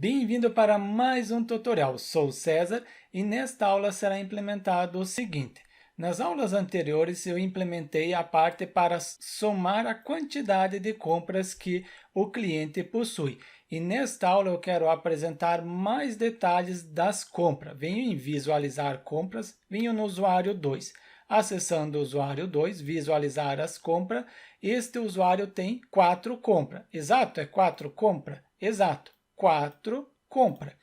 Bem-vindo para mais um tutorial. Sou César e nesta aula será implementado o seguinte. Nas aulas anteriores eu implementei a parte para somar a quantidade de compras que o cliente possui. E nesta aula eu quero apresentar mais detalhes das compras. Venho em visualizar compras, venho no usuário 2. Acessando o usuário 2, visualizar as compras, este usuário tem 4 compras. Exato? É 4 compras? Exato. 4 compra.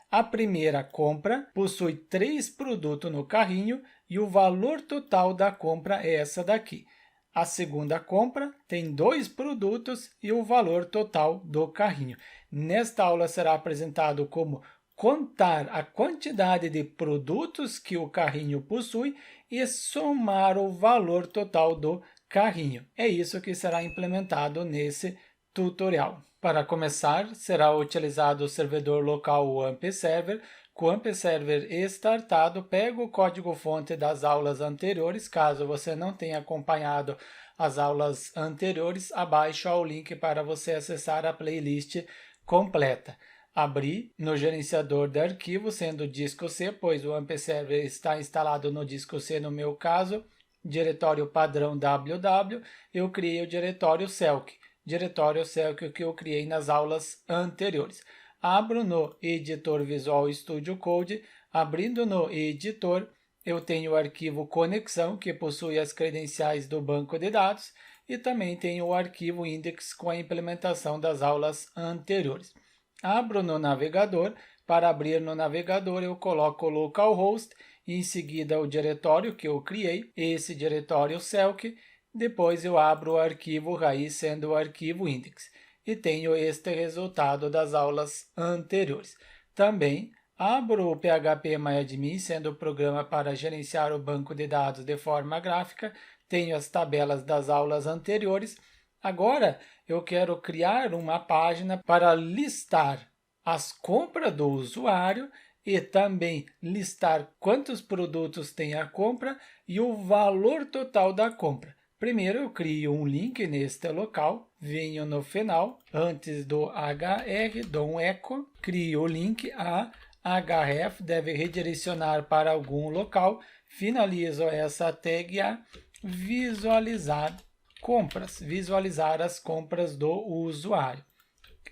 A primeira compra possui 3 produtos no carrinho e o valor total da compra é essa daqui. A segunda compra tem 2 produtos e o valor total do carrinho. Nesta aula será apresentado como contar a quantidade de produtos que o carrinho possui e somar o valor total do carrinho. É isso que será implementado nesse tutorial. Para começar, será utilizado o servidor local o AmpServer. Com o AmpServer startado, pega o código-fonte das aulas anteriores. Caso você não tenha acompanhado as aulas anteriores, abaixo há o link para você acessar a playlist completa. Abrir no gerenciador de arquivos, sendo disco C, pois o AmpServer está instalado no disco C no meu caso, diretório padrão www, eu criei o diretório Celk que eu criei nas aulas anteriores. Abro no editor Visual Studio Code. Abrindo no editor, eu tenho o arquivo conexão, que possui as credenciais do banco de dados, e também tenho o arquivo index com a implementação das aulas anteriores. Abro no navegador. Para abrir no navegador, eu coloco localhost, e em seguida o diretório que eu criei, esse diretório Celk. Depois eu abro o arquivo raiz, sendo o arquivo index, e tenho este resultado das aulas anteriores. Também abro o PHPMyAdmin, sendo o programa para gerenciar o banco de dados de forma gráfica, tenho as tabelas das aulas anteriores. Agora eu quero criar uma página para listar as compras do usuário e também listar quantos produtos tem a compra e o valor total da compra. Primeiro eu crio um link neste local, venho no final, antes do hr, dou um echo, crio o link, a href deve redirecionar para algum local, finalizo essa tag a visualizar compras, visualizar as compras do usuário.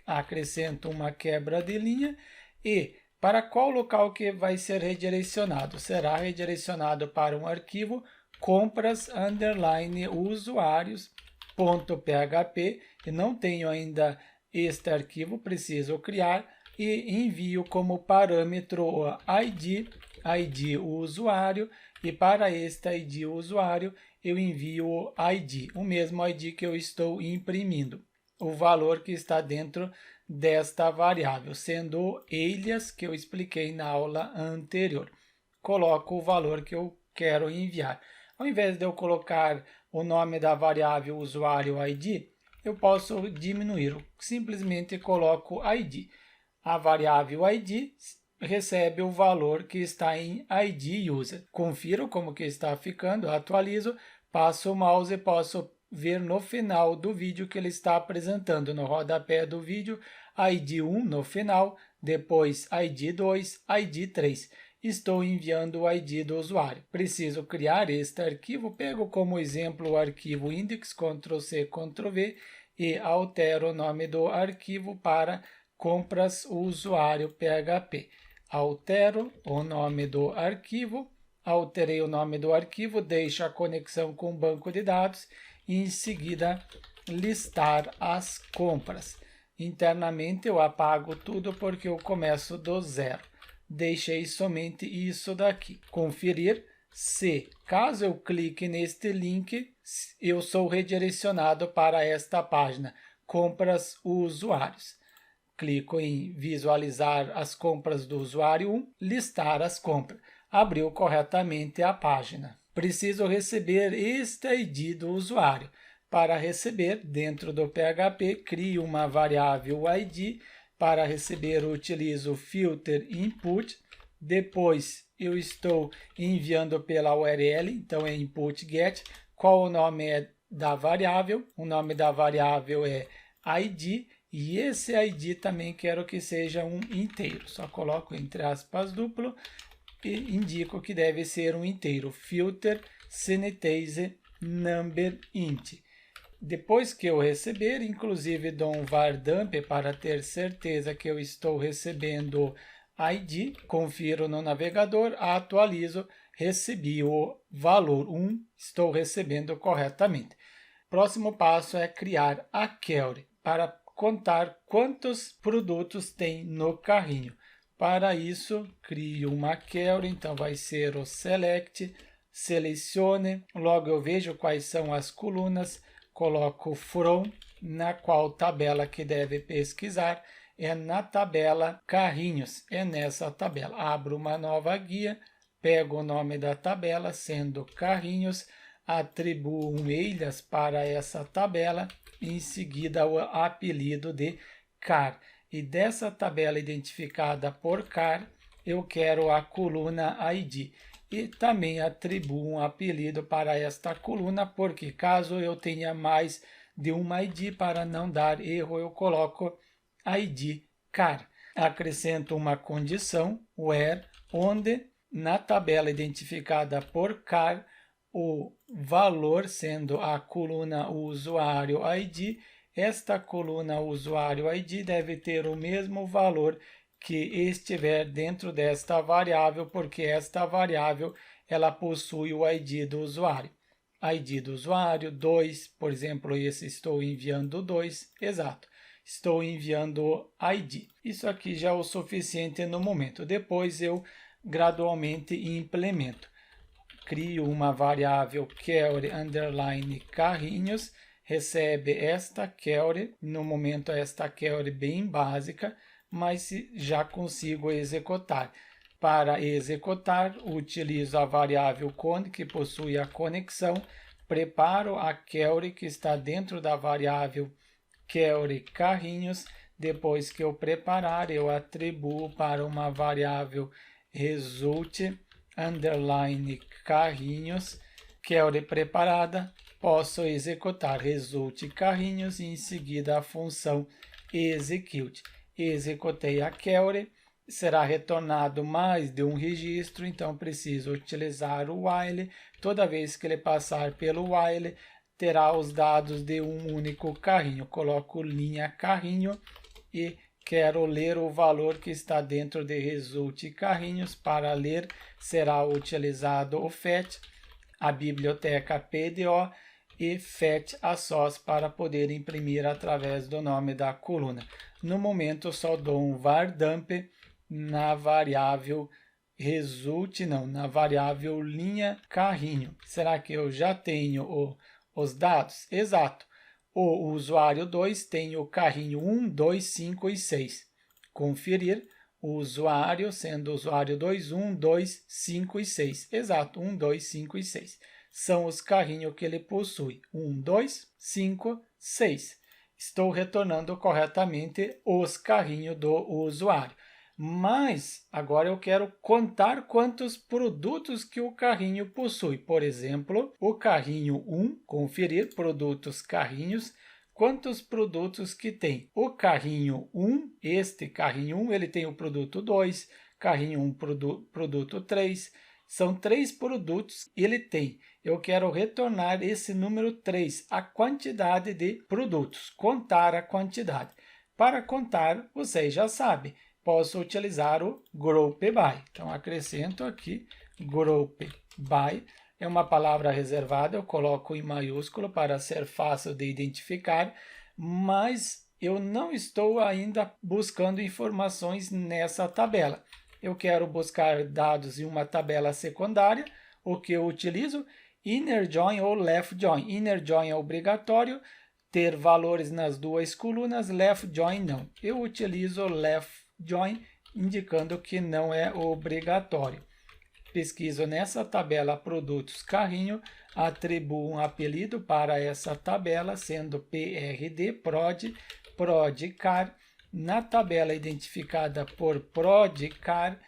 Acrescento uma quebra de linha e para qual local que vai ser redirecionado? Será redirecionado para um arquivo compras_usuários.php, e não tenho ainda este arquivo, preciso criar e envio como parâmetro o ID usuário, e para este ID usuário eu envio o ID, o mesmo ID que eu estou imprimindo, o valor que está dentro desta variável, sendo o alias que eu expliquei na aula anterior. Coloco o valor que eu quero enviar. Ao invés de eu colocar o nome da variável usuário ID, eu posso diminuir. Simplesmente coloco ID. A variável ID recebe o valor que está em ID user. Confiro como que está ficando, atualizo, passo o mouse e posso ver no final do vídeo que ele está apresentando. No rodapé do vídeo, ID 1 no final, depois ID 2, ID 3. Estou enviando o ID do usuário. Preciso criar este arquivo, pego como exemplo o arquivo index, Ctrl+C, Ctrl+V, e altero o nome do arquivo para compras usuário PHP. Altero o nome do arquivo, alterei o nome do arquivo, deixo a conexão com o banco de dados e em seguida listar as compras. Internamente eu apago tudo porque eu começo do zero. Deixei somente isso daqui. Conferir se, caso eu clique neste link, eu sou redirecionado para esta página, compras usuários. Clico em visualizar as compras do usuário 1, listar as compras. Abriu corretamente a página. Preciso receber este ID do usuário. Para receber, dentro do PHP, crio uma variável ID. Para receber, utilizo filter input. Depois, eu estou enviando pela URL, então é input get. Qual o nome da variável? O nome da variável é ID E esse ID também quero que seja um inteiro. Só coloco entre aspas duplo e indico que deve ser um inteiro. Filter sanitize number int. Depois que eu receber, inclusive dou um var dump para ter certeza que eu estou recebendo ID, confiro no navegador, atualizo, recebi o valor 1, estou recebendo corretamente. Próximo passo é criar a query para contar quantos produtos tem no carrinho. Para isso, crio uma query, então vai ser o select, selecione, logo eu vejo quais são as colunas, coloco from, na qual tabela que deve pesquisar, é na tabela carrinhos, é nessa tabela. Abro uma nova guia, pego o nome da tabela, sendo carrinhos, atribuo um alias para essa tabela, em seguida o apelido de car. E dessa tabela identificada por car, eu quero a coluna ID. E também atribuo um apelido para esta coluna, porque caso eu tenha mais de uma ID, para não dar erro, eu coloco ID car. Acrescento uma condição, where, onde na tabela identificada por car, o valor sendo a coluna usuário ID, esta coluna usuário ID deve ter o mesmo valor que estiver dentro desta variável, porque esta variável ela possui o ID do usuário. ID do usuário 2, por exemplo, esse estou enviando 2, exato. Estou enviando ID. Isso aqui já é o suficiente no momento. Depois eu gradualmente implemento. Crio uma variável query underline carrinhos, recebe esta query, no momento esta query bem básica, mas já consigo executar. Para executar, utilizo a variável con, que possui a conexão, preparo a query que está dentro da variável query carrinhos. Depois que eu preparar, eu atribuo para uma variável result underline carrinhos, query preparada, posso executar result carrinhos e em seguida a função execute. Executei a query, será retornado mais de um registro, então preciso utilizar o while. Toda vez que ele passar pelo while, terá os dados de um único carrinho. Coloco linha carrinho e quero ler o valor que está dentro de result carrinhos. Para ler, será utilizado o fetch, a biblioteca PDO e fetch a source para poder imprimir através do nome da coluna. No momento, só dou um var dump na variável result, não, na variável linha carrinho. Será que eu já tenho os dados? Exato. O usuário 2 tem o carrinho 1, 2, 5 e 6. Conferir o usuário, sendo o usuário 2, 1, 2, 5 e 6. Exato, 1, 2, 5 e 6. São os carrinhos que ele possui. 1, 2, 5, 6. Estou retornando corretamente os carrinhos do usuário. Mas agora eu quero contar quantos produtos que o carrinho possui. Por exemplo, o carrinho 1, conferir produtos carrinhos, quantos produtos que tem. O carrinho 1, este carrinho 1, ele tem o produto 2, carrinho 1, produto 3, são 3 produtos que ele tem. Eu quero retornar esse número 3, a quantidade de produtos, contar a quantidade. Para contar, vocês já sabem, posso utilizar o group by. Então, acrescento aqui group by. É uma palavra reservada, eu coloco em maiúsculo para ser fácil de identificar, mas eu não estou ainda buscando informações nessa tabela. Eu quero buscar dados em uma tabela secundária, o que eu utilizo, inner join ou left join. Inner join é obrigatório, ter valores nas duas colunas, left join não. Eu utilizo left join, indicando que não é obrigatório. Pesquiso nessa tabela produtos carrinho, atribuo um apelido para essa tabela, sendo PRD, prod car. Na tabela identificada por prod car,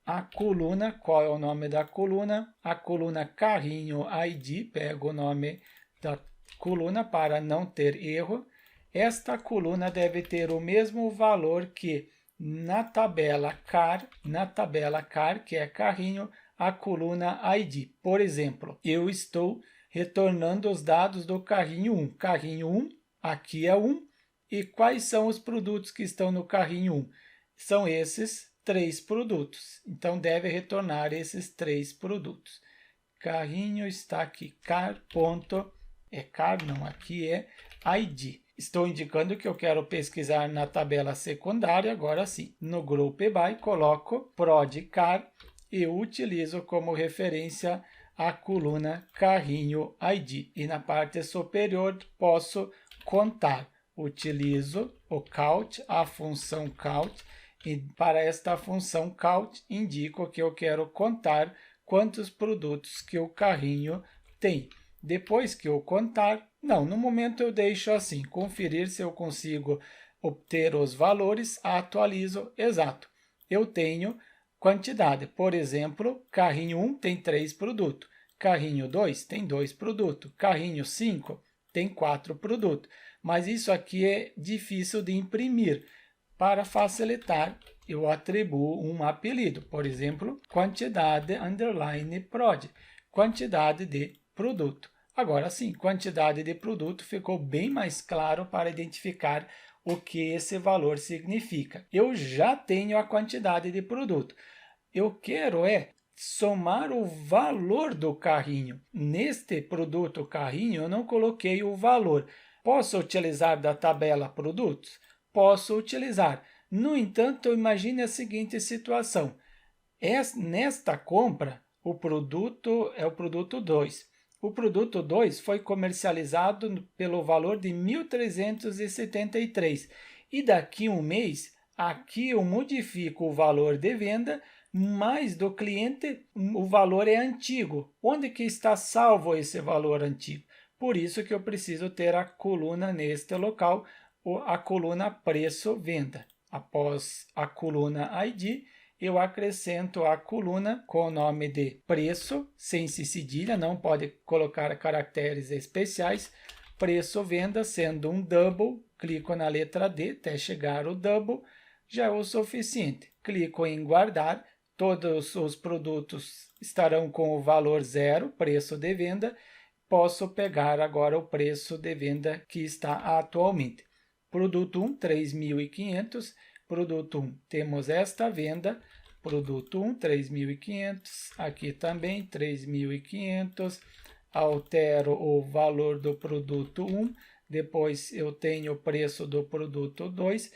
a coluna, qual é o nome da coluna? A coluna carrinho ID, pego o nome da coluna para não ter erro. esta coluna deve ter o mesmo valor que na tabela car, que é carrinho, a coluna ID. Por exemplo, eu estou retornando os dados do carrinho 1. Carrinho 1, aqui é 1. E quais são os produtos que estão no carrinho 1? São esses 3 produtos. Então, deve retornar esses 3 produtos. Carrinho está aqui, aqui é ID. Estou indicando que eu quero pesquisar na tabela secundária, agora sim. No Group By, coloco ProdCar e utilizo como referência a coluna carrinho ID. E na parte superior posso contar. Utilizo o count, a função count, e para esta função count indico que eu quero contar quantos produtos que o carrinho tem. Depois que eu contar, no momento eu deixo assim, conferir se eu consigo obter os valores, atualizo, exato. Eu tenho quantidade, por exemplo, carrinho 1 tem 3 produtos, carrinho 2 tem 2 produtos, carrinho 5 tem 4 produtos. Mas isso aqui é difícil de imprimir. Para facilitar, eu atribuo um apelido, por exemplo, quantidade underline prod, quantidade de produto. Agora sim, quantidade de produto ficou bem mais claro para identificar o que esse valor significa. Eu já tenho a quantidade de produto. Eu quero somar o valor do carrinho. Neste produto carrinho, eu não coloquei o valor. Posso utilizar da tabela produtos? Posso utilizar. No entanto, imagine a seguinte situação. Nesta compra, o produto é o produto 2. O produto 2 foi comercializado pelo valor de 1.373. E daqui a um mês, aqui eu modifico o valor de venda, mas do cliente o valor é antigo. Onde que está salvo esse valor antigo? Por isso que eu preciso ter a coluna neste local, a coluna preço-venda. Após a coluna ID, eu acrescento a coluna com o nome de preço, sem cedilha, não pode colocar caracteres especiais, preço-venda sendo um double, clico na letra D até chegar o double, já é o suficiente. Clico em guardar, todos os produtos estarão com o valor 0, preço de venda, posso pegar agora o preço de venda que está atualmente. Produto 1, 3.500. Produto 1, temos esta venda. Produto 1, 3.500. Aqui também, 3.500. Altero o valor do produto 1. Depois eu tenho o preço do produto 2.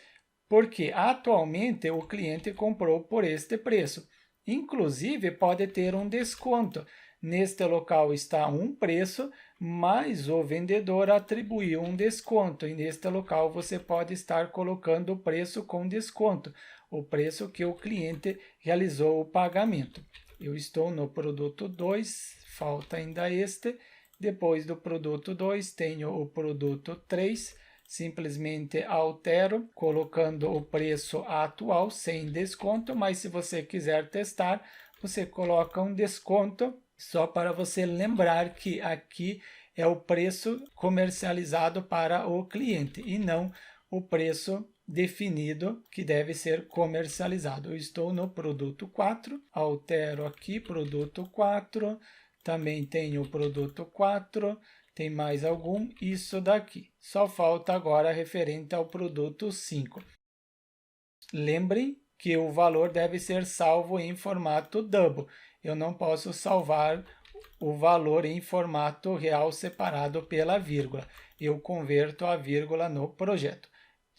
Porque atualmente o cliente comprou por este preço. Inclusive, pode ter um desconto. Neste local está um preço, mas o vendedor atribuiu um desconto. E neste local você pode estar colocando o preço com desconto, o preço que o cliente realizou o pagamento. Eu estou no produto 2, falta ainda este. Depois do produto 2, tenho o produto 3. Simplesmente altero, colocando o preço atual sem desconto, mas se você quiser testar, você coloca um desconto, só para você lembrar que aqui é o preço comercializado para o cliente e não o preço definido que deve ser comercializado. Eu estou no produto 4, altero aqui, produto 4, também tenho o produto 4, tem mais algum? Isso daqui. Só falta agora referente ao produto 5. Lembrem que o valor deve ser salvo em formato double. Eu não posso salvar o valor em formato real separado pela vírgula. Eu converto a vírgula no projeto.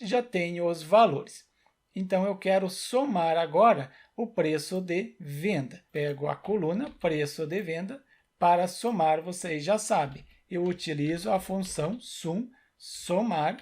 Já tenho os valores. Então, eu quero somar agora o preço de venda. Pego a coluna preço de venda. Para somar, vocês já sabem. Eu utilizo a função sum, somar,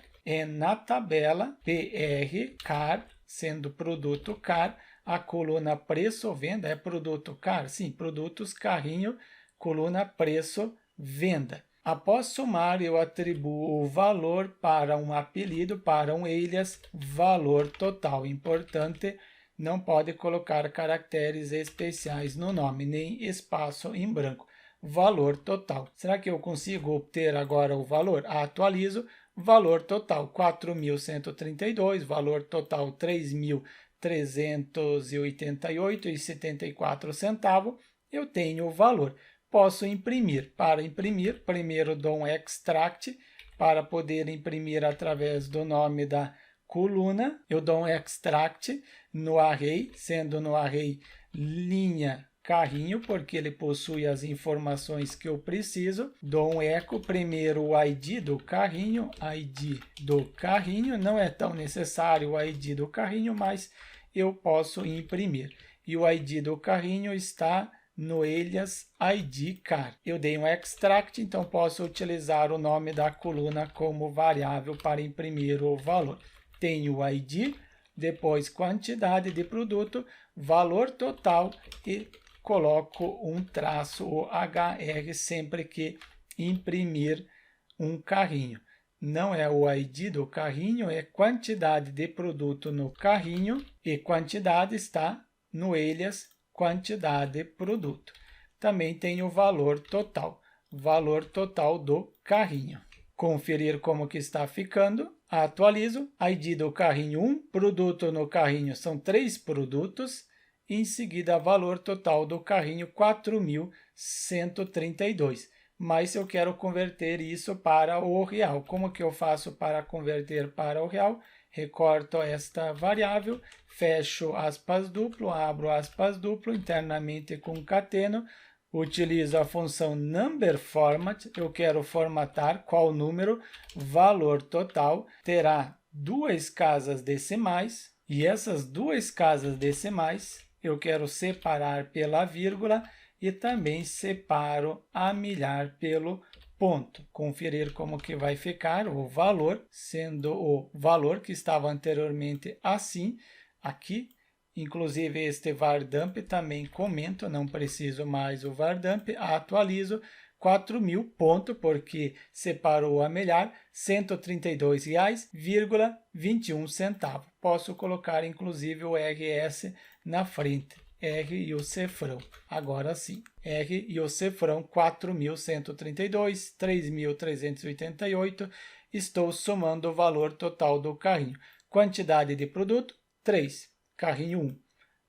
na tabela PRCAR, sendo produto CAR, a coluna preço venda é produto CAR, sim, produtos carrinho, coluna preço venda. Após somar, eu atribuo o valor para um apelido, para um alias, valor total. Importante, não pode colocar caracteres especiais no nome, nem espaço em branco. Valor total. Será que eu consigo obter agora o valor? Atualizo, valor total 4.132, valor total 3.388,74, eu tenho o valor. Posso imprimir. Para imprimir, primeiro dou um extract, para poder imprimir através do nome da coluna, eu dou um extract no array, sendo no array linha carrinho, porque ele possui as informações que eu preciso. Dou um eco, primeiro o ID do carrinho, não é tão necessário o ID do carrinho, mas eu posso imprimir. E o ID do carrinho está no alias ID car. Eu dei um extract, então posso utilizar o nome da coluna como variável para imprimir o valor. Tenho o ID, depois quantidade de produto, valor total e coloco um traço, o HR, sempre que imprimir um carrinho. Não é o ID do carrinho, é quantidade de produto no carrinho e quantidade está no alias quantidade produto. Também tem o valor total do carrinho. Conferir como que está ficando. Atualizo. ID do carrinho 1, produto no carrinho são 3 produtos. Em seguida, valor total do carrinho 4.132. Mas se eu quero converter isso para o real, como que eu faço para converter para o real? Recorto esta variável, fecho aspas duplo, abro aspas duplo, internamente concateno, utilizo a função numberFormat, eu quero formatar qual número, valor total, terá 2 casas decimais, e essas 2 casas decimais eu quero separar pela vírgula e também separo a milhar pelo ponto. Conferir como que vai ficar o valor, sendo o valor que estava anteriormente assim, aqui. Inclusive este vardump também comento, não preciso mais o vardump, atualizo 4.000 ponto, porque separou a milhar, R$ 132,21. Posso colocar inclusive o RS na frente. R e o cifrão. Agora sim. R e o cifrão 4.132, 3.388. Estou somando o valor total do carrinho. Quantidade de produto, 3. Carrinho 1.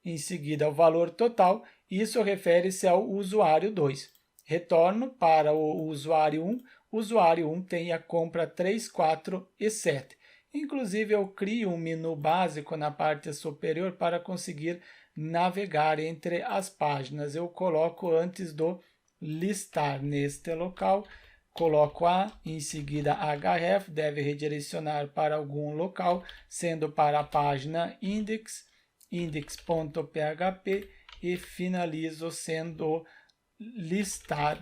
Em seguida, o valor total. Isso refere-se ao usuário 2. Retorno para o usuário 1. O usuário 1 tem a compra 3, 4 e 7. Inclusive, eu crio um menu básico na parte superior para conseguir navegar entre as páginas. Eu coloco antes do listar neste local, coloco A, em seguida href, deve redirecionar para algum local, sendo para a página index.php e finalizo sendo listar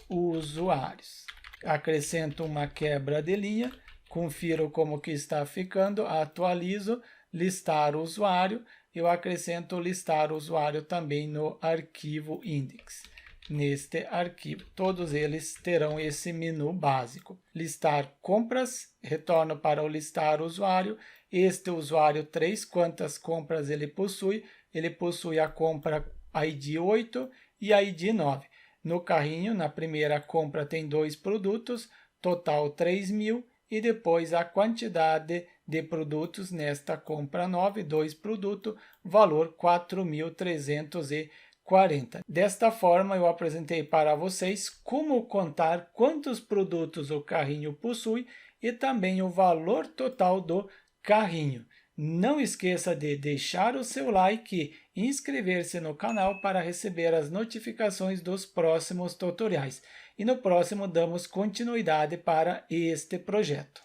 usuários. Acrescento uma quebra de linha, confiro como que está ficando, atualizo, listar usuário, eu acrescento listar usuário também no arquivo index. Neste arquivo, todos eles terão esse menu básico. Listar compras, retorno para o listar usuário. Este usuário 3, quantas compras ele possui? Ele possui a compra ID 8 e ID 9. No carrinho, na primeira compra tem 2 produtos, total 3.000. E depois a quantidade de produtos nesta compra 9, 2 produtos, valor 4.340. Desta forma, eu apresentei para vocês como contar quantos produtos o carrinho possui e também o valor total do carrinho. Não esqueça de deixar o seu like e inscrever-se no canal para receber as notificações dos próximos tutoriais. E no próximo damos continuidade para este projeto.